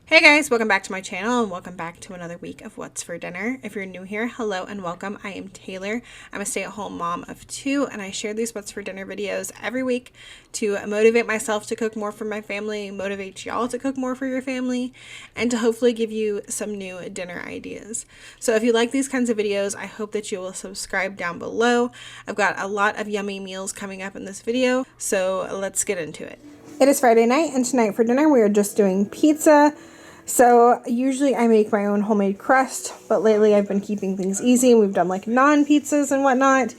Hey guys, welcome back to my channel and welcome back to another week of What's for Dinner. If you're new here, hello and welcome. I am Taylor. I'm a stay-at-home mom of 2 and I share these What's for Dinner videos every week to motivate myself to cook more for my family, motivate y'all to cook more for your family, and to hopefully give you some new dinner ideas. So if you like these kinds of videos, I hope that you will subscribe down below. I've got a lot of yummy meals coming up in this video, so let's get into it. It is Friday night and tonight for dinner we are just doing pizza. So usually I make my own homemade crust, but lately I've been keeping things easy and we've done like non-pizzas and whatnot.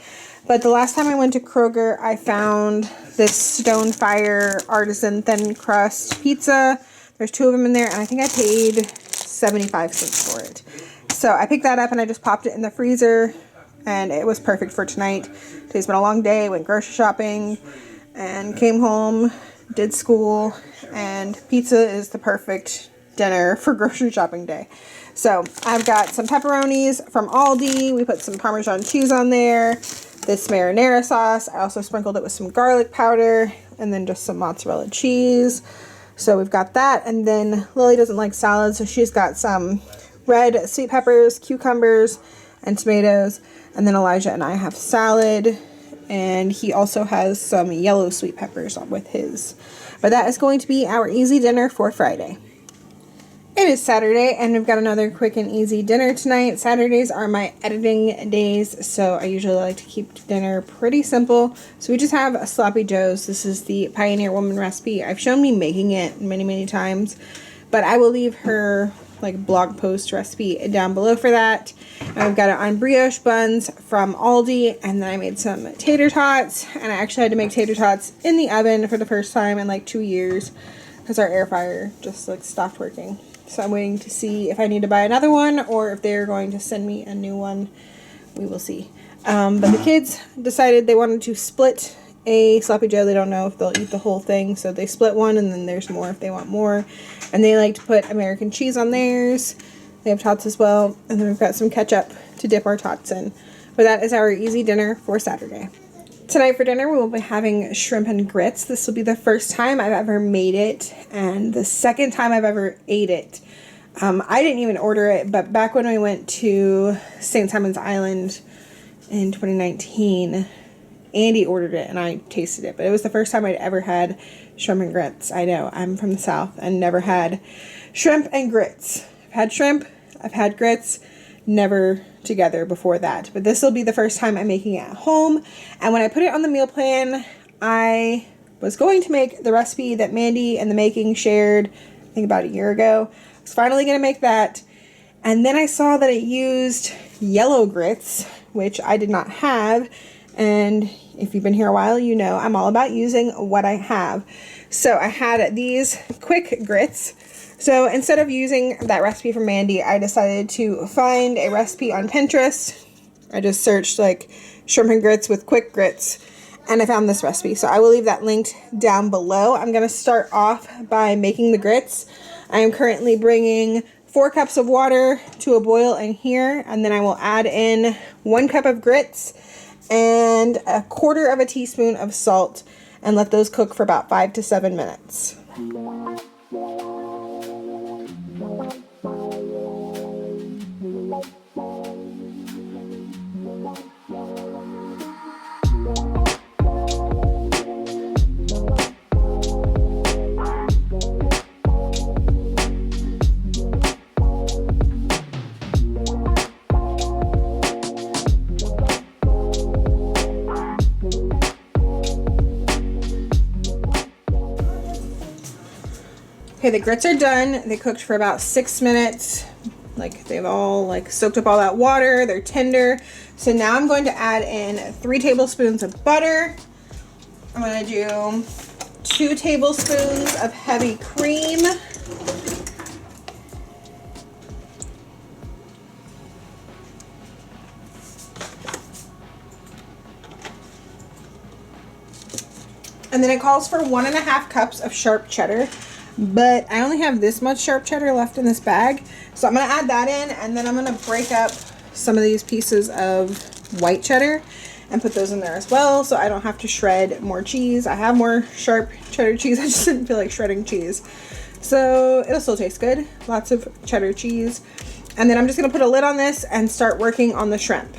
But the last time I went to Kroger, I found this Stone Fire artisan thin crust pizza. There's 2 of them in there and I think I paid 75 cents for it. So I picked that up and I just popped it in the freezer and it was perfect for tonight. Today's been a long day, went grocery shopping and came home, did school, and pizza is the perfect dinner for grocery shopping day. So I've got some pepperonis from Aldi. We put some Parmesan cheese on there, this marinara sauce. I also sprinkled it with some garlic powder and then just some mozzarella cheese. So we've got that. And then Lily doesn't like salad, so she's got some red sweet peppers, cucumbers, and tomatoes. And then Elijah and I have salad, and he also has some yellow sweet peppers with his. But that is going to be our easy dinner for Friday. It is Saturday and we've got another quick and easy dinner tonight. Saturdays are my editing days, so I usually like to keep dinner pretty simple. So we just have a sloppy joes. This is the Pioneer Woman recipe. I've shown me making it many times, but I will leave her like blog post recipe down below for that. I've got it on brioche buns from Aldi, and then I made some tater tots, and I actually had to make tater tots in the oven for the first time in like 2 years because our air fryer just like stopped working. So I'm waiting to see if I need to buy another one or if they're going to send me a new one. We will see. But the kids decided they wanted to split a sloppy joe. They don't know if they'll eat the whole thing, so they split one, and then there's more if they want more. And they like to put American cheese on theirs. They have tots as well. And then we've got some ketchup to dip our tots in. But that is our easy dinner for Saturday. Tonight for dinner we will be having shrimp and grits. This will be the first time I've ever made it and the second time I've ever ate it. I didn't even order it, but back when we went to St. Simon's Island in 2019, Andy ordered it and I tasted it. But it was the first time I'd ever had shrimp and grits. I know, I'm from the South and never had shrimp and grits. I've had shrimp, I've had grits, never together before that. But this will be the first time I'm making it at home. And when I put it on the meal plan, I was going to make the recipe that Mandy and the Making shared, I think about a year ago. I was finally going to make that. And then I saw that it used yellow grits, which I did not have. And if you've been here a while, you know I'm all about using what I have. So I had these quick grits. So instead of using that recipe from Mandy, I decided to find a recipe on Pinterest. I just searched like shrimp and grits with quick grits, and I found this recipe. So I will leave that linked down below. I'm going to start off by making the grits. I am currently bringing 4 cups of water to a boil in here, and then I will add in 1 cup of grits and 1/4 teaspoon of salt and let those cook for about 5 to 7 minutes. Okay, the grits are done. They cooked for about 6 minutes. Like they've all like soaked up all that water. They're tender. So now I'm going to add in 3 tablespoons of butter. I'm going to do 2 tablespoons of heavy cream. And then it calls for 1.5 cups of sharp cheddar. But I only have this much sharp cheddar left in this bag. So I'm going to add that in, and then I'm going to break up some of these pieces of white cheddar and put those in there as well, so I don't have to shred more cheese. I have more sharp cheddar cheese. I just didn't feel like shredding cheese. So it'll still taste good. Lots of cheddar cheese. And then I'm just gonna put a lid on this and start working on the shrimp.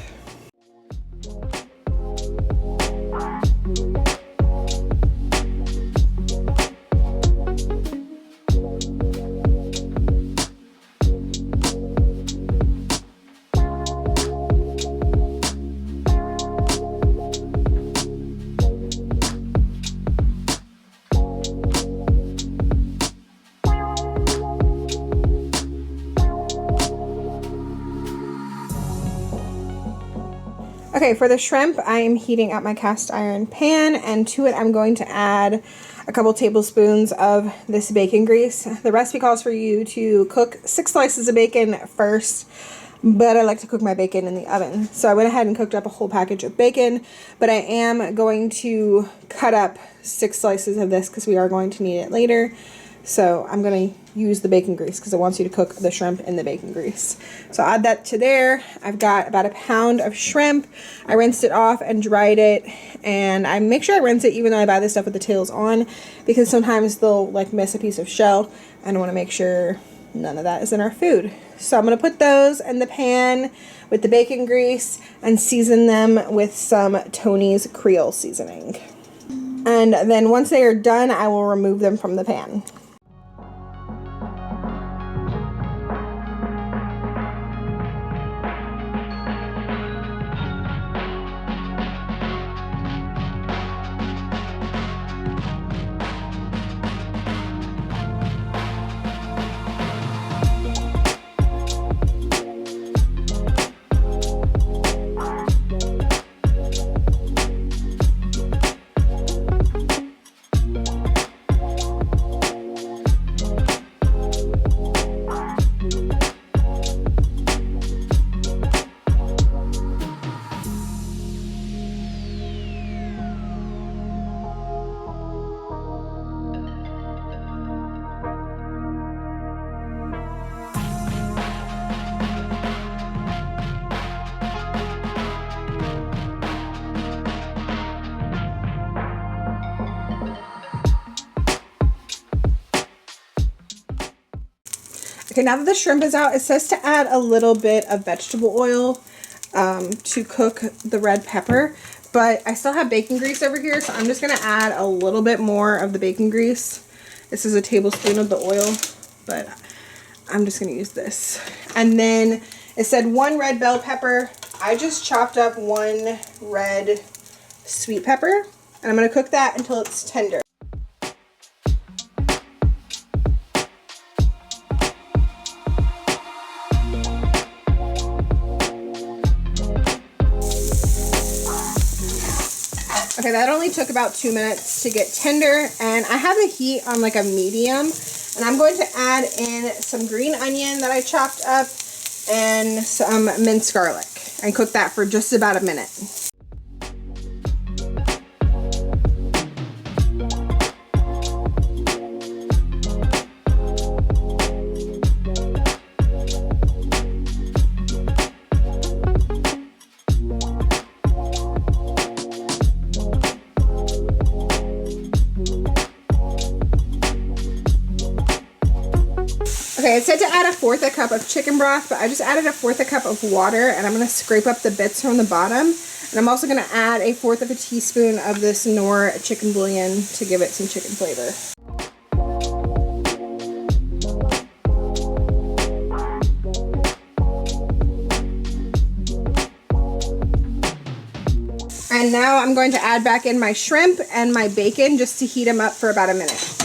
Okay, for the shrimp, I am heating up my cast iron pan, and to it I'm going to add a couple tablespoons of this bacon grease. The recipe calls for you to cook 6 slices of bacon first, but I like to cook my bacon in the oven. So I went ahead and cooked up a whole package of bacon, but I am going to cut up 6 slices of this because we are going to need it later. So I'm going to use the bacon grease because it wants you to cook the shrimp in the bacon grease. So I'll add that to there. I've got about a pound of shrimp. I rinsed it off and dried it, and I make sure I rinse it even though I buy this stuff with the tails on, because sometimes they'll like miss a piece of shell, and I want to make sure none of that is in our food. So I'm going to put those in the pan with the bacon grease and season them with some Tony's Creole seasoning. And then once they are done, I will remove them from the pan. Okay, now that the shrimp is out, it says to add a little bit of vegetable oil to cook the red pepper, but I still have bacon grease over here, so I'm just going to add a little bit more of the bacon grease. This is a tablespoon of the oil, but I'm just going to use this. And then it said 1 red bell pepper. I just chopped up 1 red sweet pepper, and I'm going to cook that until it's tender. Okay, that only took about 2 minutes to get tender, and I have the heat on like a medium, and I'm going to add in some green onion that I chopped up and some minced garlic and cook that for just about a minute. Okay, it said to add 1/4 cup of chicken broth, but I just added 1/4 cup of water, and I'm going to scrape up the bits from the bottom. And I'm also going to add 1/4 teaspoon of this Knorr chicken bouillon to give it some chicken flavor. And now I'm going to add back in my shrimp and my bacon just to heat them up for about a minute.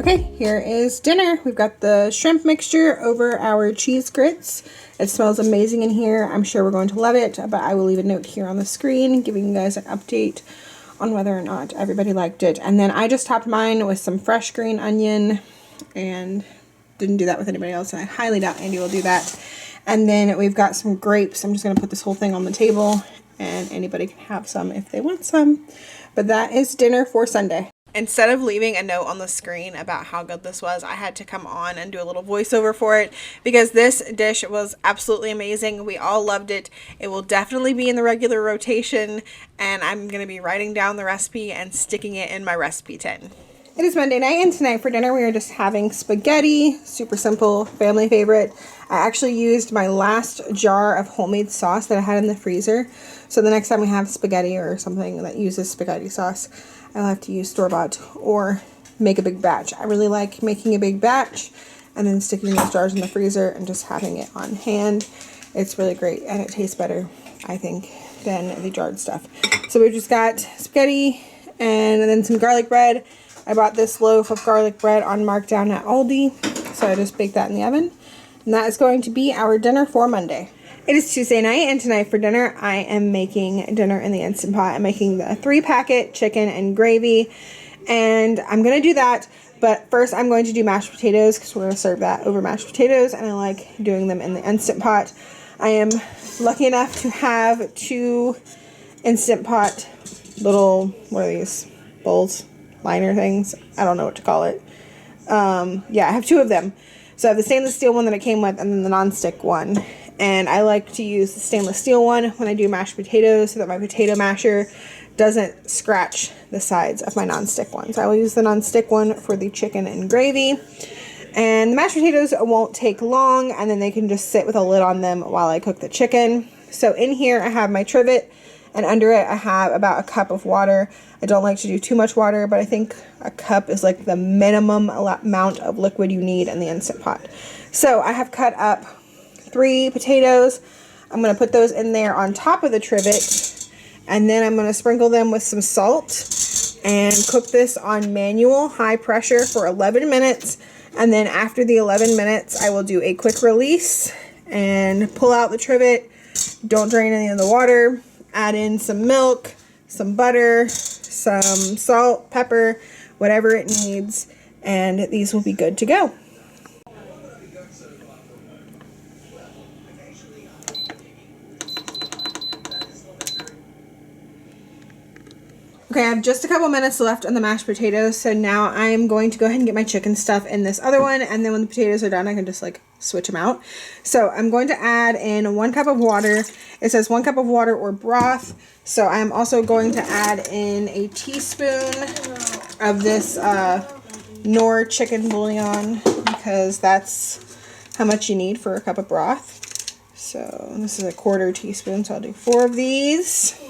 Okay, here is dinner. We've got the shrimp mixture over our cheese grits. It smells amazing in here. I'm sure we're going to love it, but I will leave a note here on the screen giving you guys an update on whether or not everybody liked it. And then I just topped mine with some fresh green onion and didn't do that with anybody else. And I highly doubt Andy will do that. And then we've got some grapes. I'm just going to put this whole thing on the table and anybody can have some if they want some. But that is dinner for Sunday. Instead of leaving a note on the screen about how good this was, I had to come on and do a little voiceover for it because this dish was absolutely amazing. We all loved it. It will definitely be in the regular rotation, and I'm going to be writing down the recipe and sticking it in my recipe tin. It is Monday night, and tonight for dinner we are just having spaghetti. Super simple, family favorite. I actually used my last jar of homemade sauce that I had in the freezer. So the next time we have spaghetti or something that uses spaghetti sauce, I'll have to use store-bought or make a big batch. I really like making a big batch and then sticking those jars in the freezer and just having it on hand. It's really great, and it tastes better, I think, than the jarred stuff. So we've just got spaghetti and then some garlic bread. I bought this loaf of garlic bread on markdown at Aldi, so I just baked that in the oven. And that is going to be our dinner for Monday. It is Tuesday night, and tonight for dinner, I am making dinner in the Instant Pot. I'm making the 3-packet chicken and gravy, and I'm going to do that. But first, I'm going to do mashed potatoes because we're going to serve that over mashed potatoes, and I like doing them in the Instant Pot. I am lucky enough to have 2 Instant Pot little, what are these, bowls? Liner things. I don't know what to call it. Yeah, I have 2 of them. So I have the stainless steel one that it came with and then the nonstick one. And I like to use the stainless steel one when I do mashed potatoes so that my potato masher doesn't scratch the sides of my nonstick one. So I will use the nonstick one for the chicken and gravy. And the mashed potatoes won't take long, and then they can just sit with a lid on them while I cook the chicken. So in here I have my trivet, and under it I have about a cup of water. I don't like to do too much water, but I think a cup is like the minimum amount of liquid you need in the Instant Pot. So I have cut up 3 potatoes. I'm going to put those in there on top of the trivet, and then I'm going to sprinkle them with some salt and cook this on manual high pressure for 11 minutes. And then after the 11 minutes, I will do a quick release and pull out the trivet. Don't drain any of the water. Add in some milk, some butter, some salt, pepper, whatever it needs, and these will be good to go. Okay, I have just a couple minutes left on the mashed potatoes, so now I'm going to go ahead and get my chicken stuff in this other one, and then when the potatoes are done, I can just like switch them out. So I'm going to add in 1 cup of water. It says 1 cup of water or broth, so I'm also going to add in a teaspoon of this Knorr chicken bouillon, because that's how much you need for a cup of broth. So this is a 1/4 teaspoon, so I'll do 4 of these.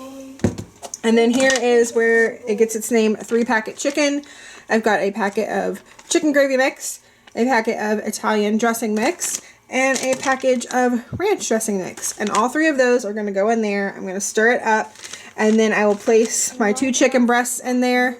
And then here is where it gets its name, 3-packet chicken. I've got a packet of chicken gravy mix, a packet of Italian dressing mix, and a package of ranch dressing mix. And all 3 of those are going to go in there. I'm going to stir it up, and then I will place my 2 chicken breasts in there.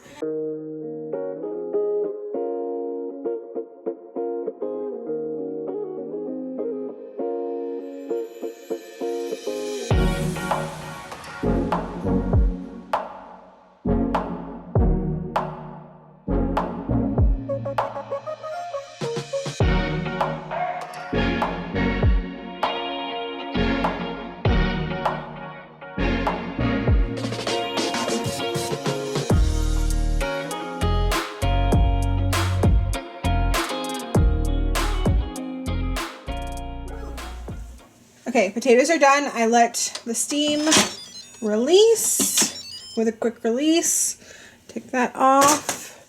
Okay, potatoes are done. I let the steam release with a quick release. Take that off.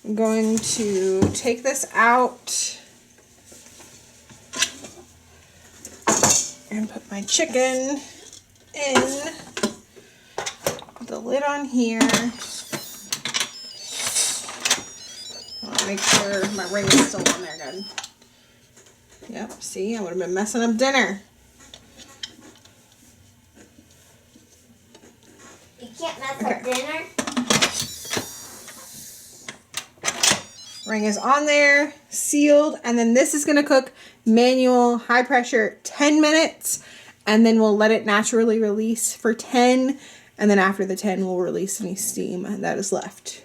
I'm going to take this out and put my chicken in. Put the lid on here. I'll make sure my ring is still on there good. Yep, see, I would have been messing up dinner. You can't mess up dinner. Ring is on there, sealed, and then this is going to cook manual, high pressure, 10 minutes, and then we'll let it naturally release for 10, and then after the 10, we'll release any steam that is left.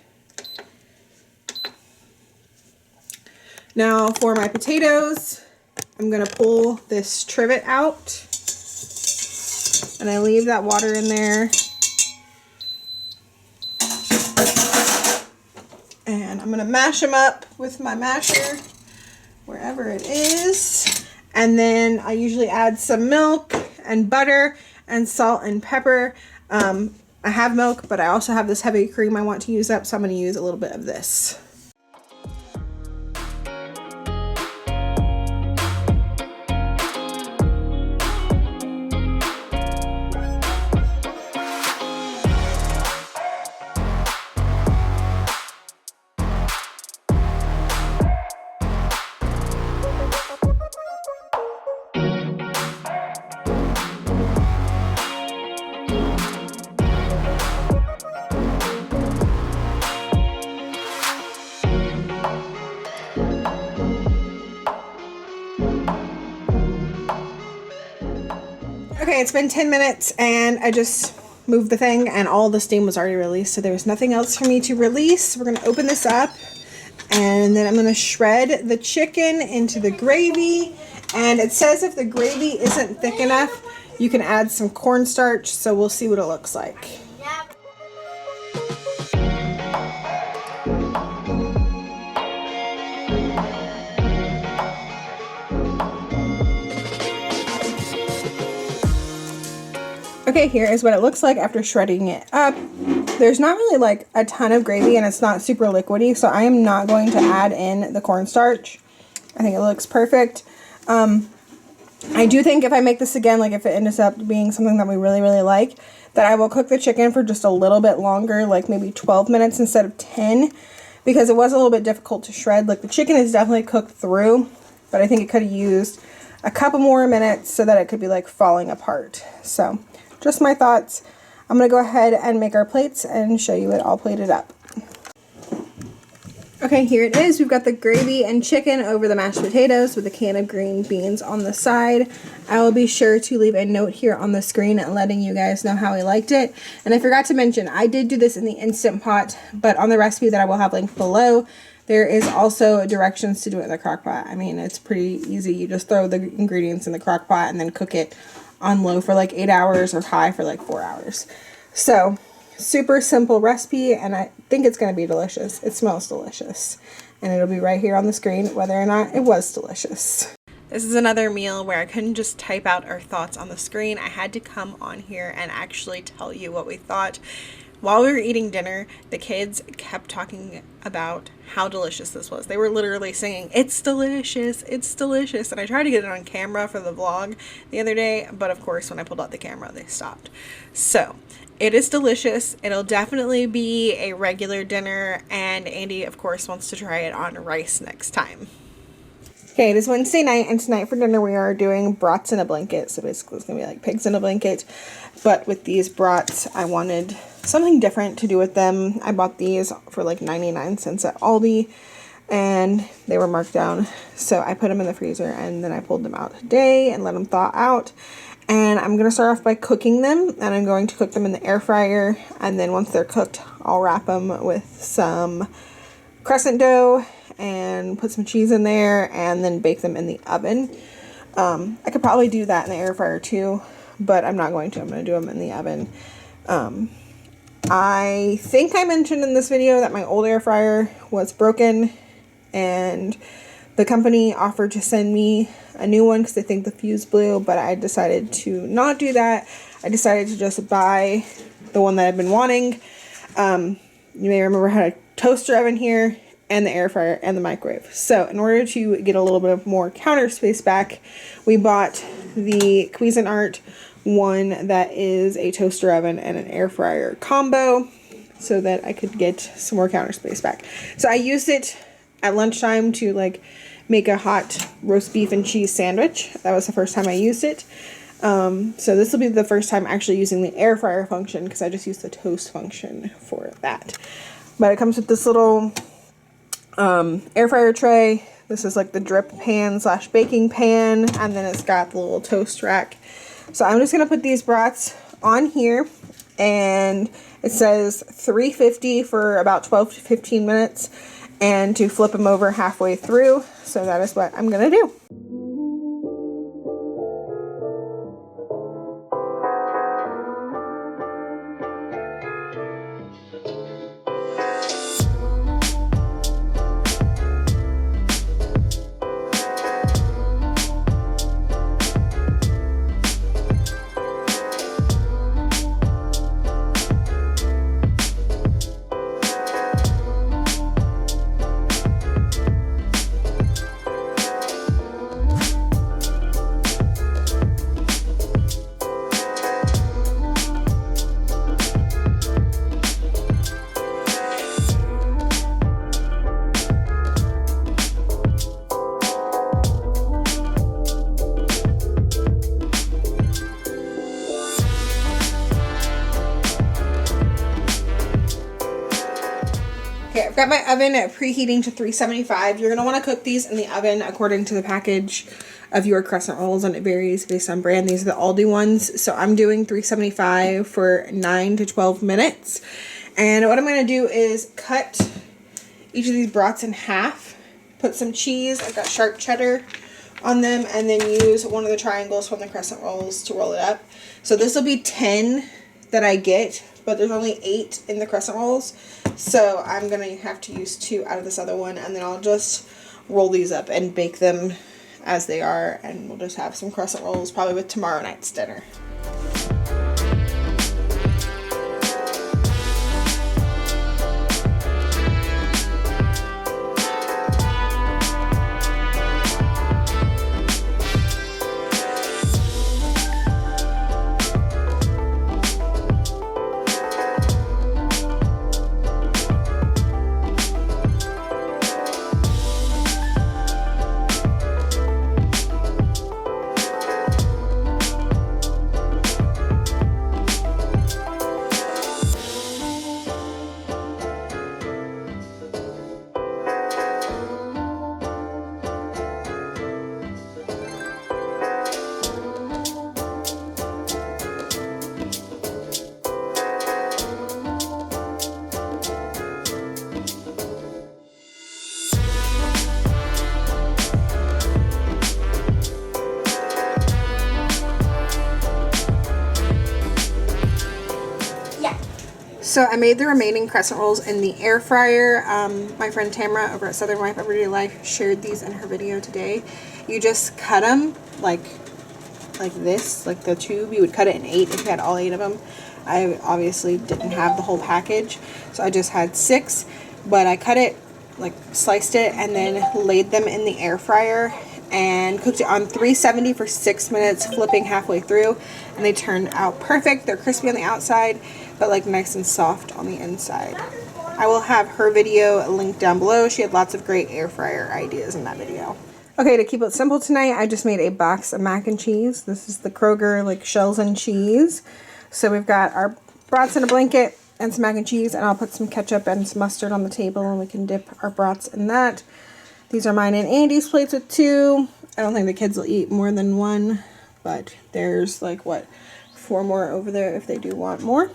Now for my potatoes, I'm going to pull this trivet out, and I leave that water in there. I'm gonna mash them up with my masher, wherever it is. And then I usually add some milk and butter and salt and pepper. I have milk, but I also have this heavy cream I want to use up, so I'm gonna use a little bit of this. Okay, it's been 10 minutes and I just moved the thing and all the steam was already released, so there was nothing else for me to release. We're gonna open this up and then I'm gonna shred the chicken into the gravy. And it says if the gravy isn't thick enough, you can add some cornstarch, so we'll see what it looks like. Okay, here is what it looks like after shredding it up. There's not really like a ton of gravy and it's not super liquidy, so I am not going to add in the cornstarch. I think it looks perfect. I do think if I make this again, like if it ends up being something that we really, really like, that I will cook the chicken for just a little bit longer, like maybe 12 minutes instead of 10, because it was a little bit difficult to shred. Like the chicken is definitely cooked through, but I think it could have used a couple more minutes so that it could be like falling apart. So just my thoughts. I'm going to go ahead and make our plates and show you it all plated up. Okay, here it is. We've got the gravy and chicken over the mashed potatoes with a can of green beans on the side. I will be sure to leave a note here on the screen letting you guys know how I liked it. And I forgot to mention, I did do this in the Instant Pot, but on the recipe that I will have linked below, there is also directions to do it in the crock pot. I mean, it's pretty easy. You just throw the ingredients in the crock pot and then cook it on low for like 8 hours or high for like 4 hours. So super simple recipe, and I think it's going to be delicious. It smells delicious, and it'll be right here on the screen whether or not it was delicious. This is another meal where I couldn't just type out our thoughts on the screen. I had to come on here and actually tell you what we thought. While we were eating dinner, the kids kept talking about how delicious this was. They were literally singing, "It's delicious, it's delicious." And I tried to get it on camera for the vlog the other day, but of course when I pulled out the camera, they stopped. So it is delicious. It'll definitely be a regular dinner, and Andy, of course, wants to try it on rice next time. Okay, it is Wednesday night, and tonight for dinner we are doing brats in a blanket. So basically it's going to be like pigs in a blanket, but with these brats, I wanted something different to do with them. I bought these for like 99 cents at Aldi, and they were marked down. So I put them in the freezer, and then I pulled them out today and let them thaw out. And I'm going to start off by cooking them, and I'm going to cook them in the air fryer, and then once they're cooked, I'll wrap them with some crescent dough and put some cheese in there and then bake them in the oven. I could probably do that in the air fryer too, but I'm not going to. I'm going to do them in the oven. I think I mentioned in this video that my old air fryer was broken, and the company offered to send me a new one because they think the fuse blew, but I decided to not do that. I decided to just buy the one that I've been wanting. You may remember I had a toaster oven here and the air fryer and the microwave. So in order to get a little bit more counter space back, we bought the Cuisinart one that is a toaster oven and an air fryer combo so that I could get some more counter space back. So I used it at lunchtime to like make a hot roast beef and cheese sandwich. That was the first time I used it. So this will be the first time actually using the air fryer function because I just used the toast function for that. But it comes with this little air fryer tray. This is like the drip pan / baking pan, and then it's got the little toast rack. So I'm just gonna put these brats on here, and it says 350 for about 12 to 15 minutes, and to flip them over halfway through. So that is what I'm gonna do. Got my oven preheating to 375. You're going to want to cook these in the oven according to the package of your crescent rolls, and it varies based on brand. These are the Aldi ones, so I'm doing 375 for 9 to 12 minutes. And what I'm going to do is cut each of these brats in half, put some cheese, I've got sharp cheddar on them, and then use one of the triangles from the crescent rolls to roll it up. So this will be 10 that I get, but there's only 8 in the crescent rolls, so I'm going to have to use 2 out of this other one, and then I'll just roll these up and bake them as they are, and we'll just have some crescent rolls probably with tomorrow night's dinner. So I made the remaining crescent rolls in the air fryer. My friend Tamara over at Southern Wife Everyday Life shared these in her video today. You just cut them like this, like the tube. You would cut it in 8 if you had all 8 of them. I obviously didn't have the whole package, so I just had 6. But I cut it, like sliced it, and then laid them in the air fryer and cooked it on 370 for 6 minutes, flipping halfway through, and they turned out perfect. They're crispy on the outside, but like nice and soft on the inside. I will have her video linked down below. She had lots of great air fryer ideas in that video. Okay, to keep it simple tonight, I just made a box of mac and cheese. This is the Kroger like shells and cheese. So we've got our brats in a blanket and some mac and cheese, and I'll put some ketchup and some mustard on the table, and we can dip our brats in that. These are mine and Andy's plates with 2. I don't think the kids will eat more than 1, but there's like, what, 4 more over there if they do want more.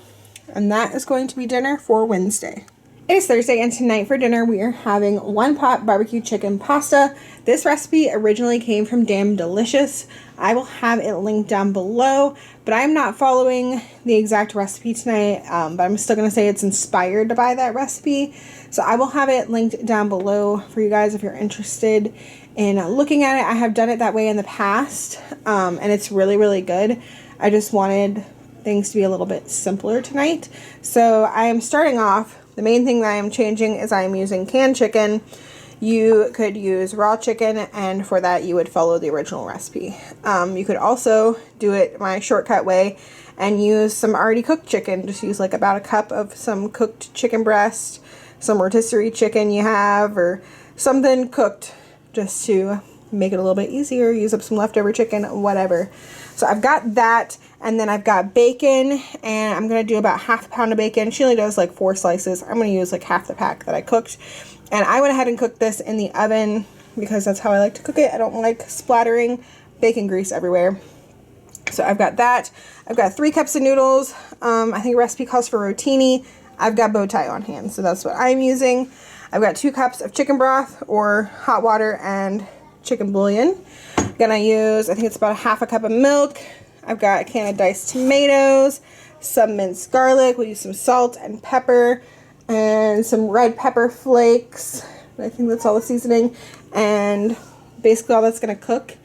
And that is going to be dinner for Wednesday. It is Thursday, and tonight for dinner we are having one pot barbecue chicken pasta. This recipe originally came from Damn Delicious. I will have it linked down below, but I'm not following the exact recipe tonight, but I'm still going to say it's inspired by that recipe. So I will have it linked down below for you guys if you're interested in looking at it. I have done it that way in the past, and it's really, really good. I just wanted things to be a little bit simpler tonight. So I am starting off. The main thing that I am changing is I am using canned chicken. You could use raw chicken, and for that you would follow the original recipe. You could also do it my shortcut way and use some already cooked chicken. Just use like about a cup of some cooked chicken breast, some rotisserie chicken you have, or something cooked just to make it a little bit easier. Use up some leftover chicken, whatever. So I've got that, and then I've got bacon, and I'm going to do about half a pound of bacon. She only does like 4 slices. I'm going to use like half the pack that I cooked. And I went ahead and cooked this in the oven because that's how I like to cook it. I don't like splattering bacon grease everywhere. So I've got that. I've got 3 cups of noodles. I think a recipe calls for rotini. I've got bow tie on hand, so that's what I'm using. I've got 2 cups of chicken broth or hot water and chicken bouillon. I'm gonna use, I think it's about a half a cup of milk. I've got a can of diced tomatoes, some minced garlic. We'll use some salt and pepper and some red pepper flakes. I think that's all the seasoning, and basically all that's gonna cook.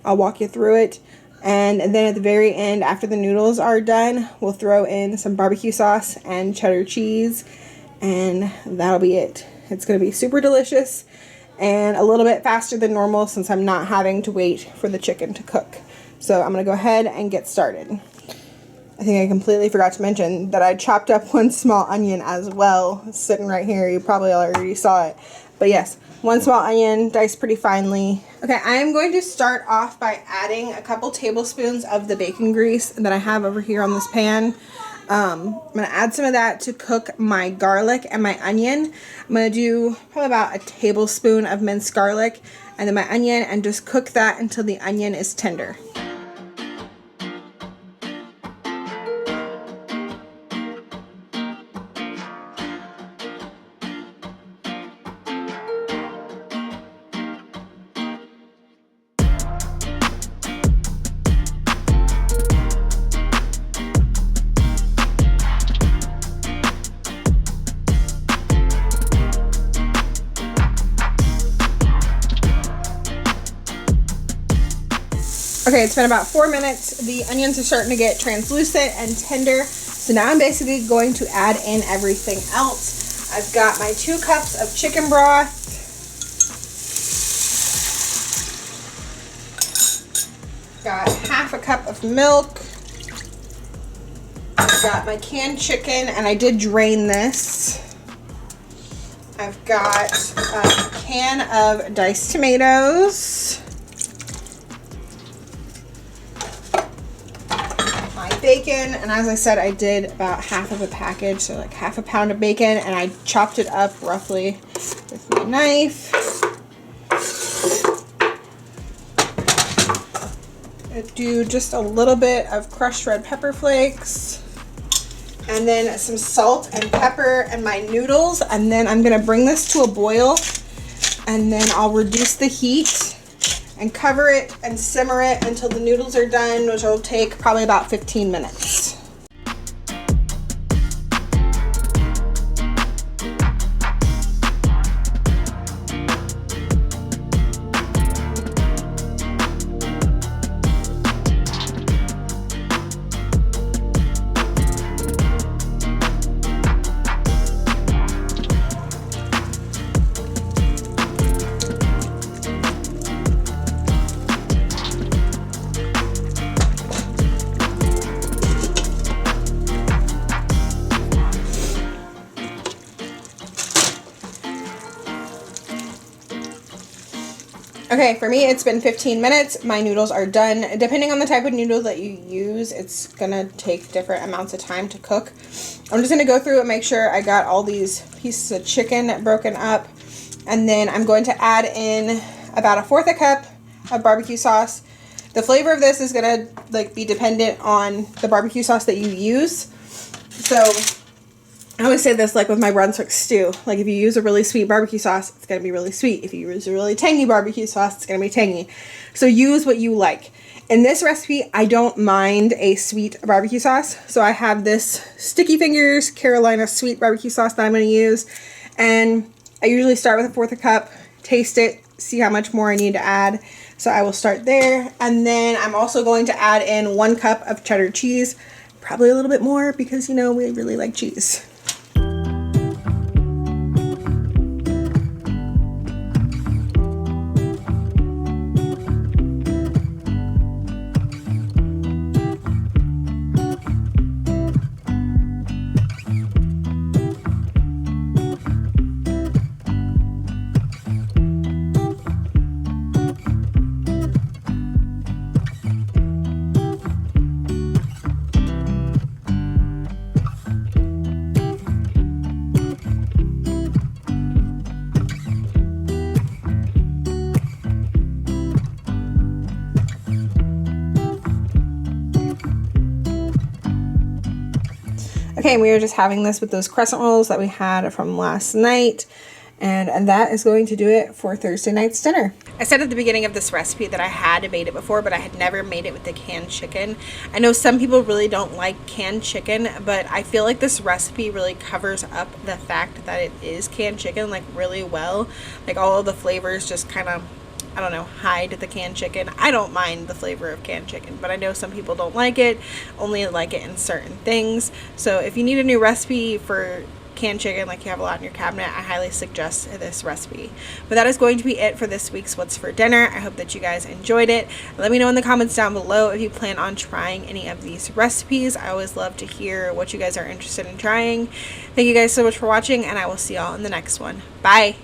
I'll walk you through it. And then at the very end, after the noodles are done, we'll throw in some barbecue sauce and cheddar cheese, and that'll be it. It's going to be super delicious and a little bit faster than normal since I'm not having to wait for the chicken to cook. So I'm going to go ahead and get started. I think I completely forgot to mention that I chopped up 1 small onion as well. It's sitting right here. You probably already saw it. But yes, 1 small onion, diced pretty finely. Okay, I am going to start off by adding a couple tablespoons of the bacon grease that I have over here on this pan. I'm going to add some of that to cook my garlic and my onion. I'm going to do probably about a tablespoon of minced garlic and then my onion, and just cook that until the onion is tender. Okay, it's been about 4 minutes. The onions are starting to get translucent and tender. So now I'm basically going to add in everything else. I've got my 2 cups of chicken broth. Got half a cup of milk. I've got my canned chicken, and I did drain this. I've got a can of diced tomatoes. Bacon, and as I said, I did about half of a package, so like half a pound of bacon, and I chopped it up roughly with my knife. I do just a little bit of crushed red pepper flakes, and then some salt and pepper and my noodles, and then I'm gonna bring this to a boil, and then I'll reduce the heat and cover it and simmer it until the noodles are done, which will take probably about 15 minutes. Okay, for me, it's been 15 minutes. My noodles are done. Depending on the type of noodle that you use, it's gonna take different amounts of time to cook. I'm just gonna go through and make sure I got all these pieces of chicken broken up. And then I'm going to add in about 1/4 cup of barbecue sauce. The flavor of this is gonna be dependent on the barbecue sauce that you use. So I always say this with my Brunswick stew. If you use a really sweet barbecue sauce, it's going to be really sweet. If you use a really tangy barbecue sauce, it's going to be tangy. So use what you like. In this recipe, I don't mind a sweet barbecue sauce. So I have this Sticky Fingers Carolina sweet barbecue sauce that I'm going to use. And I usually start with 1/4 cup, taste it, see how much more I need to add. So I will start there. And then I'm also going to add in 1 cup of cheddar cheese. Probably a little bit more because, we really like cheese. Okay, we are just having this with those crescent rolls that we had from last night. And that is going to do it for Thursday night's dinner. I said at the beginning of this recipe that I had made it before, but I had never made it with the canned chicken. I know some people really don't like canned chicken, but I feel like this recipe really covers up the fact that it is canned chicken really well. All of the flavors just kind of, I don't know, hide the canned chicken. I don't mind the flavor of canned chicken, but I know some people don't like it, only like it in certain things. So if you need a new recipe for canned chicken you have a lot in your cabinet, I highly suggest this recipe. But that is going to be it for this week's What's for Dinner. I hope that you guys enjoyed it. Let me know in the comments down below if you plan on trying any of these recipes. I always love to hear what you guys are interested in trying. Thank you guys so much for watching, and I will see y'all in the next one. Bye!